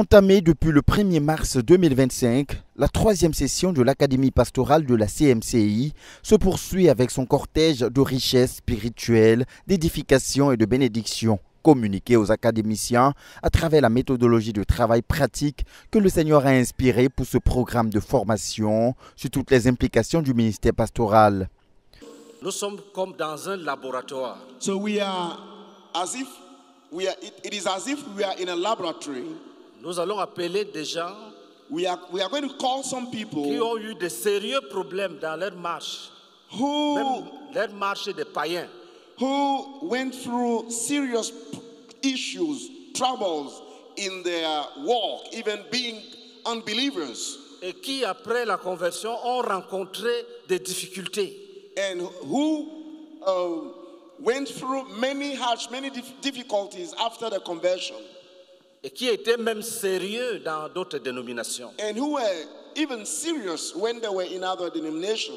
Entamée depuis le 1er mars 2025, la troisième session de l'Académie pastorale de la CMCI se poursuit avec son cortège de richesses spirituelles, d'édification et de bénédiction communiquées aux académiciens à travers la méthodologie de travail pratique que le Seigneur a inspirée pour ce programme de formation sur toutes les implications du ministère pastoral. Nous sommes comme dans un laboratoire. So we are as if it is as if we are in a laboratory. Nous allons appeler des gens We are going to call some people qui ont eu de sérieux problèmes dans leur marche, who même leur marche des païens. who went through serious issues, troubles in their walk, even being unbelievers, Et qui, après la conversion, ont rencontré des difficultés. and who went through many difficulties after the conversion, Et qui étaient même sérieux dans d'autres dénominations. and who were even serious when they were in other denominations.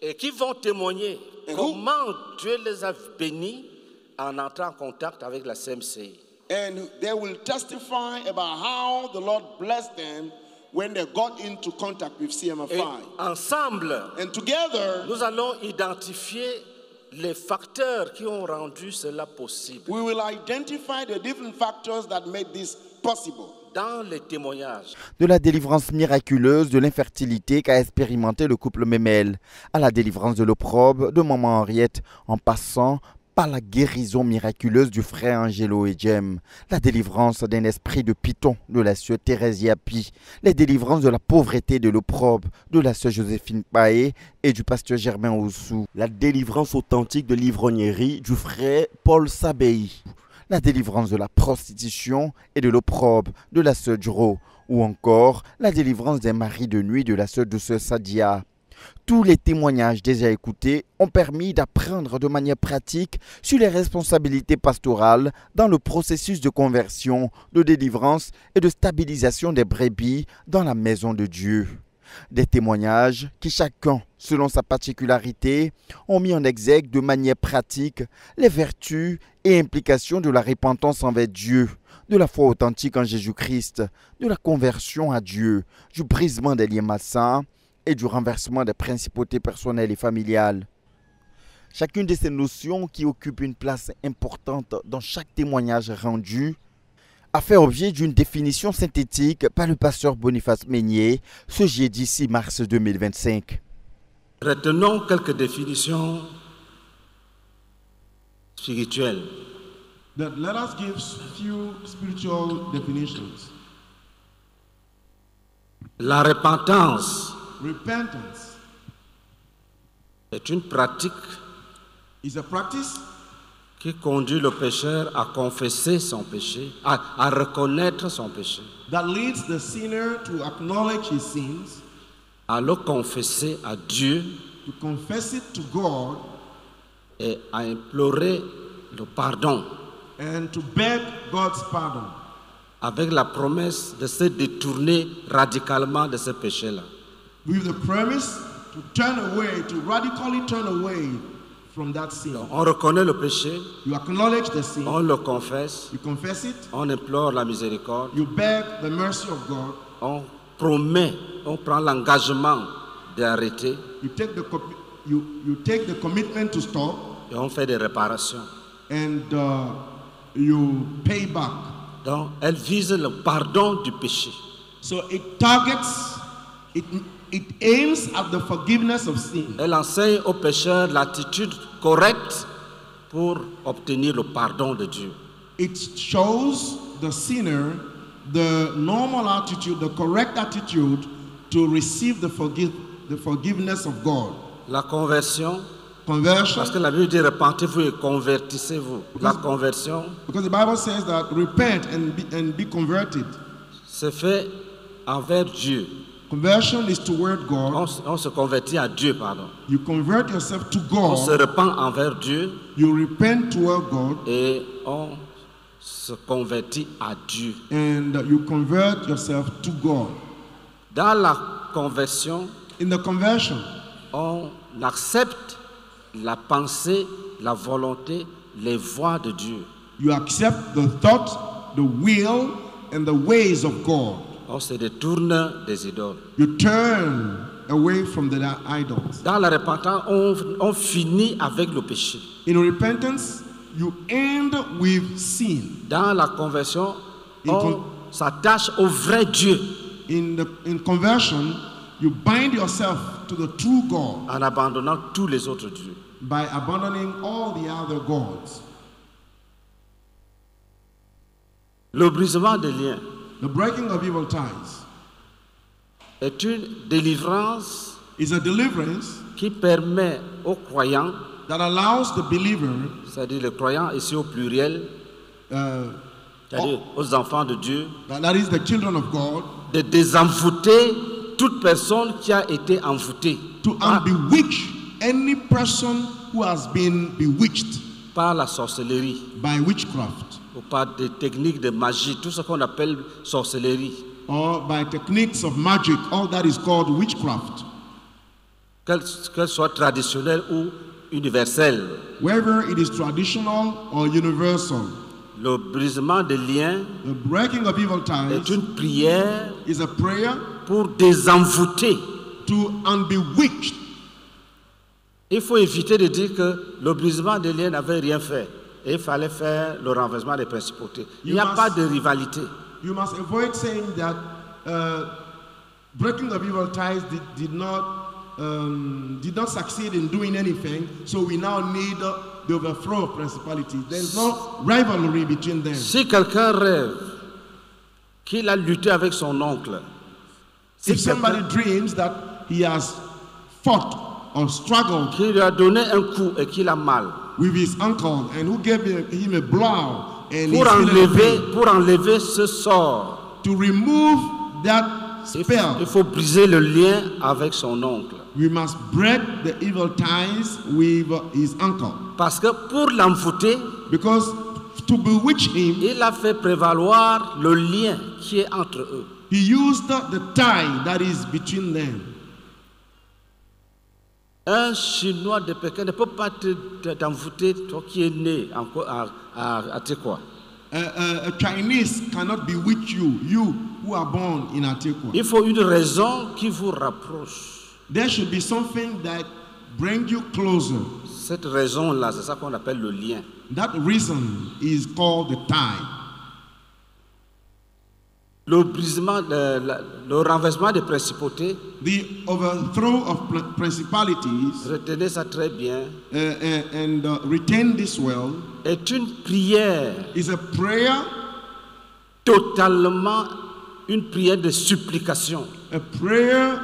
Et qui vont témoigner Et comment Dieu les a bénis en entrant en contact avec la CMCI. And they will testify about how the Lord blessed them when they got into contact with Et CMFI. ensemble, And together, nous allons identifier les facteurs qui ont rendu cela possible we will identify the different factors that made this possible. dans les témoignages. De la délivrance miraculeuse de l'infertilité qu'a expérimenté le couple Memel, à la délivrance de l'opprobre de maman Henriette, en passant par la guérison miraculeuse du frère Angelo et Jem, la délivrance d'un esprit de python de la sœur Thérèse Api, les délivrances de la pauvreté de l'opprobre de la sœur Joséphine Paé et du pasteur Germain Oussou, la délivrance authentique de l'ivrognerie du frère Paul Sabei, la délivrance de la prostitution et de l'opprobre de la sœur Duro, ou encore la délivrance des maris de nuit de la sœur Sadia. Tous les témoignages déjà écoutés ont permis d'apprendre de manière pratique sur les responsabilités pastorales dans le processus de conversion, de délivrance et de stabilisation des brebis dans la maison de Dieu. Des témoignages qui chacun, selon sa particularité, ont mis en exergue de manière pratique les vertus et implications de la repentance envers Dieu, de la foi authentique en Jésus-Christ, de la conversion à Dieu, du brisement des liens malsains et du renversement des principautés personnelles et familiales. Chacune de ces notions qui occupent une place importante dans chaque témoignage rendu a fait objet d'une définition synthétique par le pasteur Boniface Meignier ce jeudi 6 mars 2025. Retenons quelques définitions spirituelles. Let us give few spiritual definitions. La repentance Repentance est une pratique is a practice qui conduit le pécheur à confesser son péché, à reconnaître son péché, that leads the sinner to acknowledge his sins, à le confesser à Dieu to confess it to God, et à implorer le pardon and to beg God's pardon, avec la promesse de se détourner radicalement de ce péché-là. with the promise to turn away, to radically turn away from that sin. On reconnaît le péché, You acknowledge the sin, on le confesse, you confess it, on implore la miséricorde, you beg the mercy of God, on promet, on prend l'engagement d'arrêter you take the commitment to stop, et on fait des réparations. and you pay back. Donc, elle vise le pardon du péché. So it targets, it aims at the forgiveness of sin. Elle enseigne aux pécheurs l'attitude correcte pour obtenir le pardon de Dieu. It shows the sinner the normal attitude, the correct attitude to receive the forgiveness of God. La conversion, Conversion, parce que la Bible dit repentez-vous et convertissez-vous. La conversion because the Bible says that repent and be converted. se fait envers Dieu. Conversion is toward God. On se convertit à Dieu, pardon. You convert yourself to On se God. repent envers Dieu You repent toward God, et on se convertit à Dieu. and you convert yourself to God. Dans la conversion, In the conversion, on accepte la pensée, la volonté, les voies de Dieu. you accept the thought, the will, and the ways of God. On se détourne des idoles. You turn away from the idols. Dans la repentance, on finit avec le péché. In repentance, you end with sin. Dans la conversion, on s'attache au vrai Dieu. In conversion, you bind yourself to the true God en abandonnant tous les autres dieux. by abandoning all the other gods. Le brisement des liens The breaking of evil ties est une délivrance is a deliverance qui permet aux croyants, that allows the believer, c'est-à-dire les croyants ici au pluriel, c'est-à-dire aux enfants de Dieu, that is the children of God, de désenvoûter toute personne qui a été envoûtée to unbewitch any person who has been bewitched par la sorcellerie by witchcraft ou par des techniques de magie, tout ce qu'on appelle sorcellerie, or by techniques of magic, all that is called witchcraft. qu'elle soit traditionnelle ou universelle. Whether it is traditional or universal, Le brisement des liens the breaking of evil est ties une prière is a prayer pour désenvoûter. to unbewitch. Il faut éviter de dire que le brisement des liens n'avait rien fait et il fallait faire le renversement des principautés. Il n'y a pas de rivalité. You must avoid saying that breaking of evil ties did not succeed in doing anything, so we now need the overthrow of principalities. There is no rivalry between them. Si quelqu'un rêve qu'il a lutté avec son oncle, If somebody dreams that he has fought or struggled qu'il lui a donné un coup et qu'il a mal, with his uncle and who gave him a blow and he's feeling pain, pour enlever ce sort, to remove that il spell, faut briser le lien avec son oncle. we must break the evil ties with his uncle. Parce que pour l'envoûter, Because to bewitch him, il a fait prévaloir le lien qui est entre eux. he used the tie that is between them. Un Chinois de Pékin ne peut pas t'envoûter, toi qui es né à Tekwa. A Chinese cannot bewitch you, you who are born in Atekwa. Il faut une raison qui vous rapproche. There should be something that brings you closer. Cette raison-là, c'est ça qu'on appelle le lien. That reason is called the tie. Le brisement, le renversement des principautés, The overthrow of principalities, retenez ça très bien, and retain this well, est une prière, is a prayer, totalement une prière de supplication, a prayer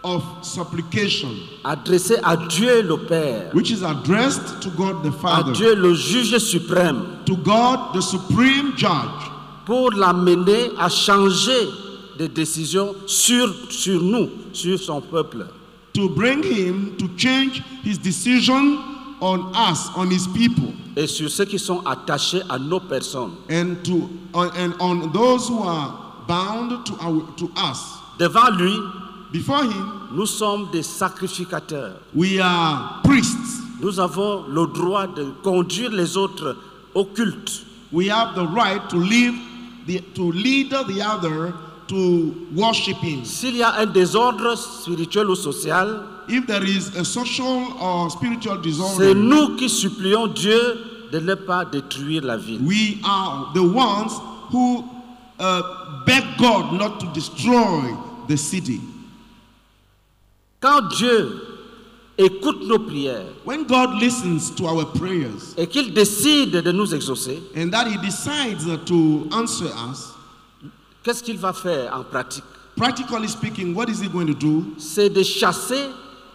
of supplication, adressée à Dieu le Père, which is addressed to God the à Father, Dieu le juge suprême, to God the supreme judge, pour l'amener à changer de décision sur nous, sur son peuple. to bring him to change his decision on us, on his people, Et sur ceux qui sont attachés à nos personnes. and on those who are bound to us. Devant lui, Before him, nous sommes des sacrificateurs. we are priests. Nous avons le droit de conduire les autres au culte. We have the right to lead the other to worship him. S'il y a un désordre spirituel ou social, If there is a social or spiritual c'est disorder, nous qui supplions Dieu de ne pas détruire la ville. we are the ones who beg God not to destroy the city. Quand Dieu écoute nos prières When God listens to our prayers et qu'il décide de nous exaucer, and that he decides to answer us, qu'est-ce qu'il va faire en pratique? practically speaking, what is he going to do? C'est de chasser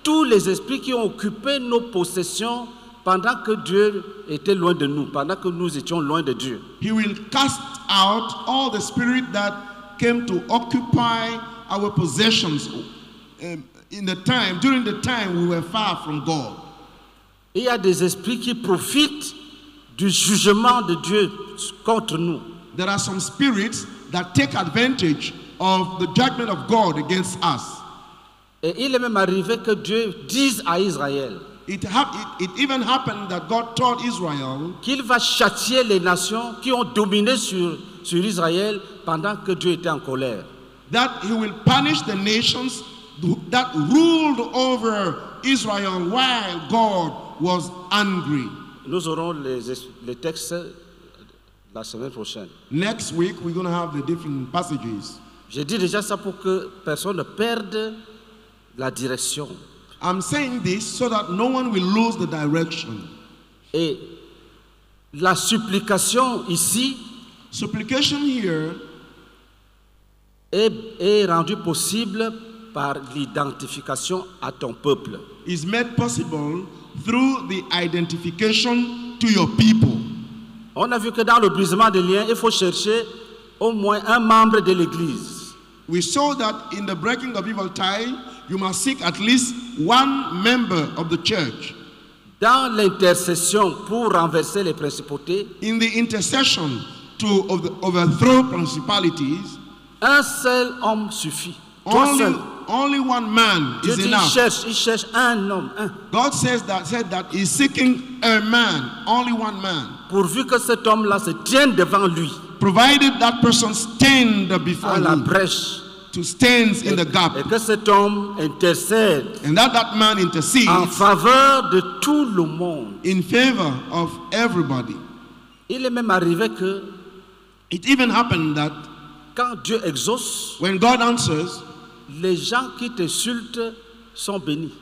tous les esprits qui ont occupé nos possessions pendant que Dieu était loin de nous, pendant que nous étions loin de Dieu. He will cast out all the spirit that came to occupy our possessions during the time we were far from God. Il y a des esprits qui profitent du jugement de Dieu contre nous. There are some spirits that take advantage of the judgment of God against us. Et il est même arrivé que Dieu dise à Israël, It even happened that God told Israel qu'il va châtier les nations qui ont dominé sur Israël pendant que Dieu était en colère. that he will punish the nations that ruled over Israel while God was angry. Nous aurons les textes la semaine prochaine. Next week, we're going to have the different passages. J'ai dit déjà ça pour que personne ne perde la direction. I'm saying this so that no one will lose the direction. Et la supplication ici Supplication here est rendue possible par l'identification à ton peuple. is made possible through the identification to your people. On a vu que dans le brisement des liens, il faut chercher au moins un membre de l'Église. We saw that in the breaking of evil tie, you must seek at least one member of the church. Dans l'intercession pour renverser les principautés, In the intercession to overthrow principalities, un seul homme suffit. Toi seul. only one man Dieu is dit, enough. il cherche un homme, un. God said that he's seeking a man, only one man, Pourvu que cet homme-là se tienne devant lui, provided that person stand before à la him, brèche, to stand in the gap, et que cet homme intercède and that man intercedes en faveur de tout le monde. in favor of everybody. Il est même arrivé que It even happened that quand Dieu exauce, when God answers, les gens qui t'insultent sont bénis.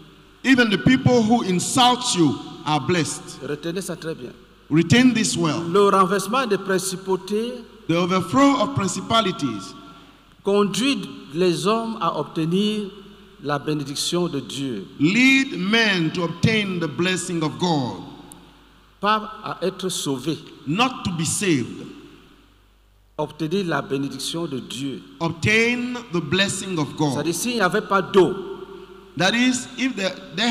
even the people who insult you are blessed. Retenez ça très bien. Retain this well. Le renversement des principautés The overthrow of principalities conduit les hommes à obtenir la bénédiction de Dieu, lead men to obtain the blessing of God, pas à être sauvés, not to be saved. obtenir la bénédiction de Dieu. Obtain the blessing of God. C'est-à-dire, s'il n'y avait pas d'eau That is, if they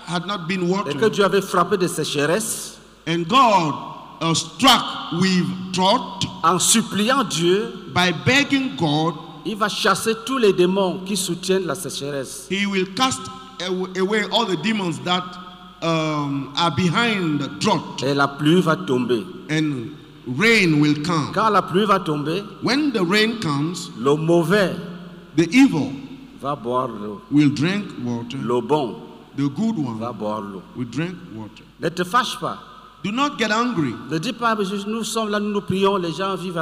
had not been et que watered Dieu avait frappé de sécheresse, and God struck with drought, en suppliant Dieu, by begging God, il va chasser tous les démons qui soutiennent la sécheresse. He will cast away all the demons that are behind the drought, Et la pluie va tomber. and rain will come. Quand la pluie va tomber, When the rain comes, le mauvais the evil va boire l'eau. will drink water, Le bon the good va one boire l'eau. will drink water. Ne te fâche pas. Do not get angry. Ne dis pas, nous sommes là, nous prions, les gens vivent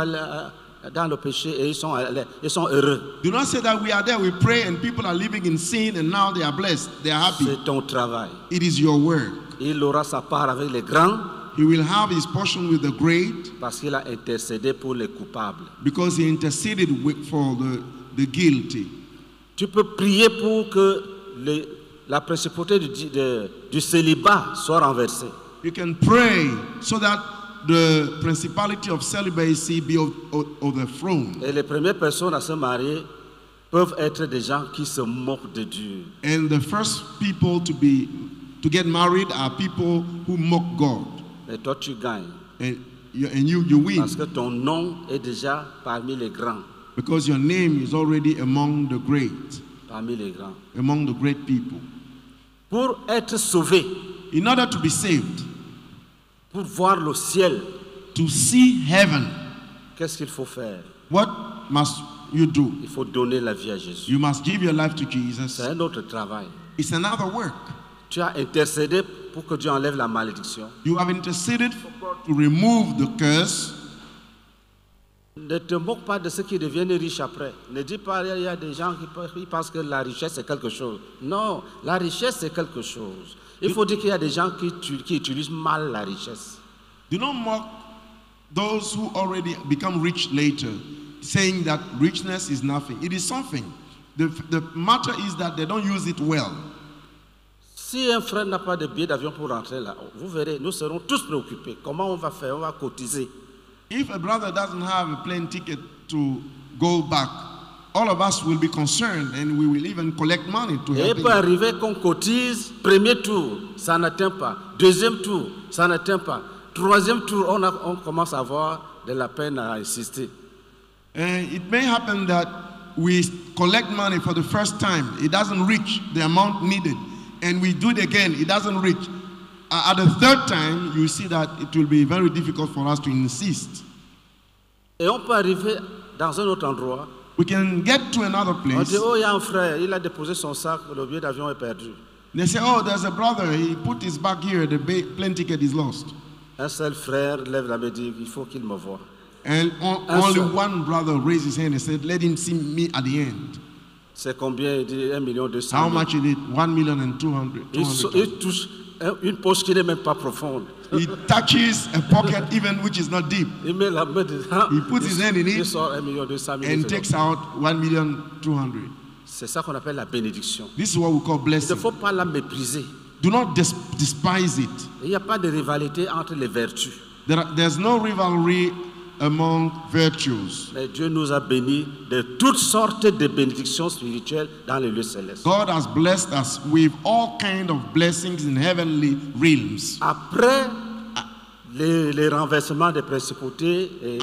dans le péché et ils sont heureux. Do not say that we are there, we pray, and people are living in sin and now they are blessed, they are happy. C'est ton travail. It is your work. Il aura sa part avec les grands He will have his portion with the great parce qu'il a intercédé pour les coupables. because he interceded for the guilty. Tu peux prier pour que la principauté du célibat soit renversée. You can pray so that the principality of celibacy be overthrown. Et les premières personnes à se marier peuvent être des gens qui se moquent de Dieu. And the first people to get married are people who mock God. Et toi, tu gagnes. And you win Parce que ton nom est déjà parmi les grands. because your name is already among the great, Parmi les grands. among the great people. Pour être sauvé, In order to be saved, pour voir le ciel, to see heaven, qu'est-ce qu'il faut faire? what must you do? Il faut donner la vie à Jésus. You must give your life to Jesus. C'est un autre travail. It's another work. Tu as intercédé pour que Dieu enlève la malédiction. You have interceded for God to remove the curse. Ne te moque pas de ceux qui deviennent riches après. Ne dis pas il y a des gens qui pensent que la richesse c'est quelque chose. Non, la richesse c'est quelque chose. Il faut dire qu'il y a des gens qui utilisent mal la richesse. Do not mock those who already become rich later, saying that richness is nothing. It is something. The matter is that they don't use it well. Si un frère n'a pas de billet d'avion pour rentrer là, vous verrez, nous serons tous préoccupés. Comment on va faire? On va cotiser. If a brother doesn't have a plane ticket to go back, all of us will be concerned and we will even collect money to Et help il peut him. arriver qu'on cotise, premier tour, ça n'atteint pas. Deuxième tour, ça n'atteint pas. Troisième tour, on commence à avoir de la peine à insister. And it may happen that we collect money for the first time, it doesn't reach the amount needed, and we do it again, it doesn't reach. at the third time, you see that it will be very difficult for us to insist. Et on peut arriver dans un autre endroit. We can get to another On place. dit, oh, il y a un frère, il a déposé son sac, le billet d'avion est perdu. They say, oh, there's a brother, he put his bag here, the plane ticket is lost. Un seul frère lève la main et dit, il faut qu'il me voie. And only seul. one brother raised his hand and said, let him see me at the end. C'est combien? Il dit 1,2 How million. much is it? 1,200,000. Il touche une poche qui n'est même pas profonde. He touches a pocket even which is not deep Il met la main dedans. He puts his hand in it Il sort 1,2 million. and takes out 1,200,000. C'est ça qu'on appelle la bénédiction. This is what we call Il ne blessing. faut pas la mépriser. Do not despise it. Il n'y a pas de rivalité entre les vertus. There's no rivalry among virtues. Mais Dieu nous a bénis de toutes sortes de bénédictions spirituelles dans les lieux célestes. God has blessed us with all kinds of blessings in heavenly realms. Après les renversements des principautés et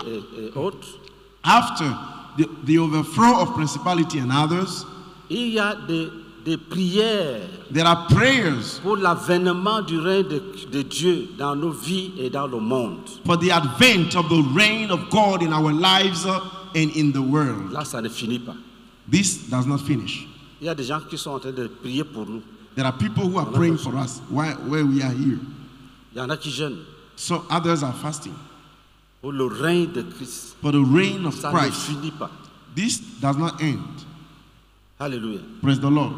autres, After the overthrow of principality and others, il y a des prières there are prayers pour l'avènement du règne de Dieu dans nos vies et dans le monde. for the advent of the reign of God in our lives and in the world. Là, ça ne finit pas. This does not finish. Il y a des gens qui sont en train de prier pour nous. There are people who are praying for us where we are here. Il y en a qui jeûnent So others are fasting pour le règne de Christ. for the reign of Ça ne Christ. finit pas. This does not end. Alléluia. Praise the Lord.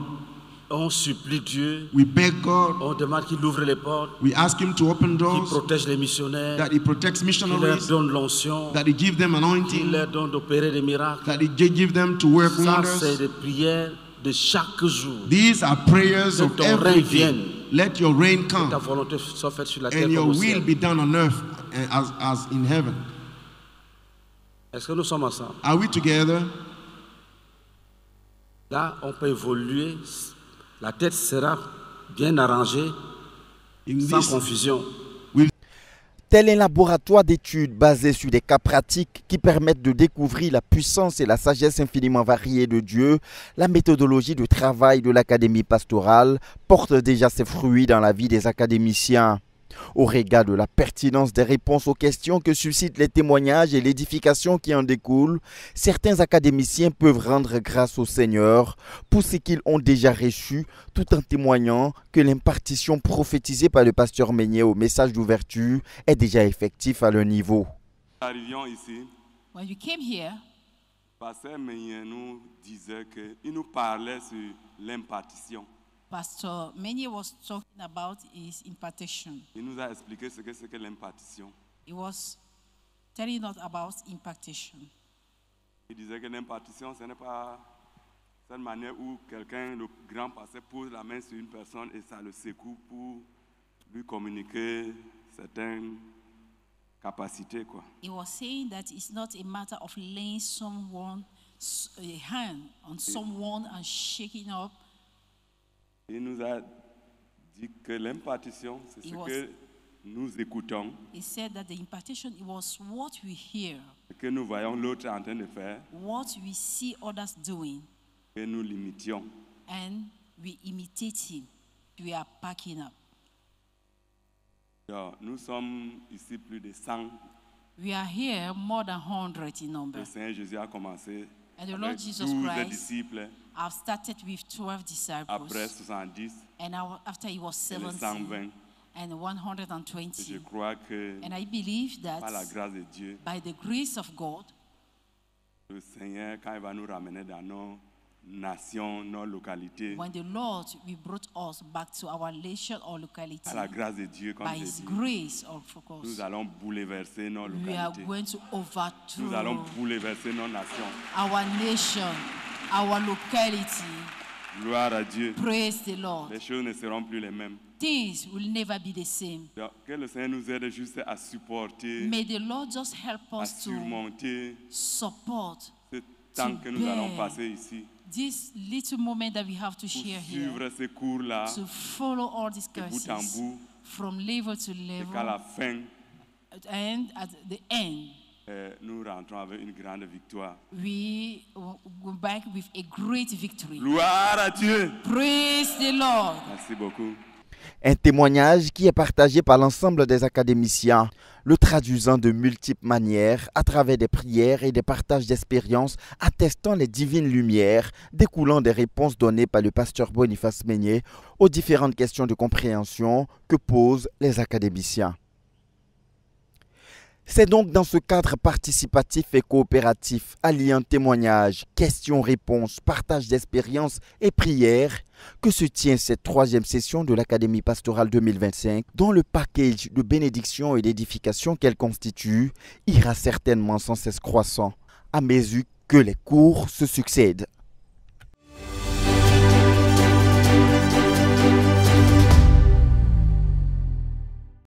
On supplie Dieu, We beg God. on demande qu'il ouvre les portes, We ask Him to open qu'il doors, protège les missionnaires, that He protects qu'il leur missionaries, donne l'onction, that He give them qu'il anointing, leur donne d'opérer des miracles. that He give them to work Ça, c'est wonders. des prières de chaque jour. These are prayers Que of ton every règne day. vienne. Let your reign Ta come volonté soit faite sur la terre and your comme au will ciel. be done on earth as in heaven. Est-ce que nous sommes ensemble? Are we together? Là, on peut évoluer. La tête sera bien arrangée, In sans this, confusion. Tel un laboratoire d'études basé sur des cas pratiques qui permettent de découvrir la puissance et la sagesse infiniment variée de Dieu, la méthodologie de travail de l'Académie pastorale porte déjà ses fruits dans la vie des académiciens. Au regard de la pertinence des réponses aux questions que suscitent les témoignages et l'édification qui en découle, certains académiciens peuvent rendre grâce au Seigneur pour ce qu'ils ont déjà reçu, tout en témoignant que l'impartition prophétisée par le pasteur Meignet au message d'ouverture est déjà effective à leur niveau. Nous arrivions ici, When you came here, Pasteur Meignet nous disait qu'il nous parlait sur l'impartition. Pastor Meignet was talking about his impartation. Il nous a expliqué ce que c'est que l'impartition. He was telling us about impartation. Il disait que l'impartition, ce n'est pas cette manière où quelqu'un, le grand pasteur, pose la main sur une personne et ça le secoue pour lui communiquer certaines capacités, quoi. He was saying that it's not a matter of laying a hand on someone and shaking up. Il nous a dit que l'impartition, c'est ce que nous écoutons, He said that the impartation it was what we hear, ce que nous voyons l'autre en train de faire, what we see others doing, que nous l'imitions. and we imitate him. We are packing up. Alors, nous sommes ici plus de 100. We are here more than 100 in number. Le Seigneur Jésus a commencé And the Lord avec Jesus 12 Christ, disciples, I've started with 12 disciples. après 70 And after he was et les 70 120. and Je 120. crois que And I believe that par la grâce de Dieu, by the grace of God, le Seigneur, quand il va nous ramener dans nos nations, nos localités, when the Lord will brought us back to our nation or locality, par la grâce de Dieu, comme by j'ai his dit, grace of course, nous allons bouleverser nos we are localités. going to Nous allons overthrow bouleverser nos nations. our nation, our locality. Gloire à Dieu. Praise the Lord. Les choses ne seront plus les mêmes. Things will never be the same. Donc, que le Seigneur nous aide juste à supporter, May the Lord just help à us to surmonter support ce temps que nous allons passer ici. this little moment that we have to Pour share here, suivre ces cours-là, to follow all these de bout en courses bout, from level to et qu'à la level, fin, and at the end, nous rentrons avec une grande victoire. we go back with a great victory. Gloire à Dieu. Praise the Lord. Merci beaucoup. Un témoignage qui est partagé par l'ensemble des académiciens, le traduisant de multiples manières à travers des prières et des partages d'expériences attestant les divines lumières découlant des réponses données par le pasteur Boniface Meignet aux différentes questions de compréhension que posent les académiciens. C'est donc dans ce cadre participatif et coopératif, alliant témoignages, questions-réponses, partage d'expériences et prières, que se tient cette 3e session de l'Académie pastorale 2025, dont le package de bénédiction et d'édification qu'elle constitue ira certainement sans cesse croissant à mesure que les cours se succèdent.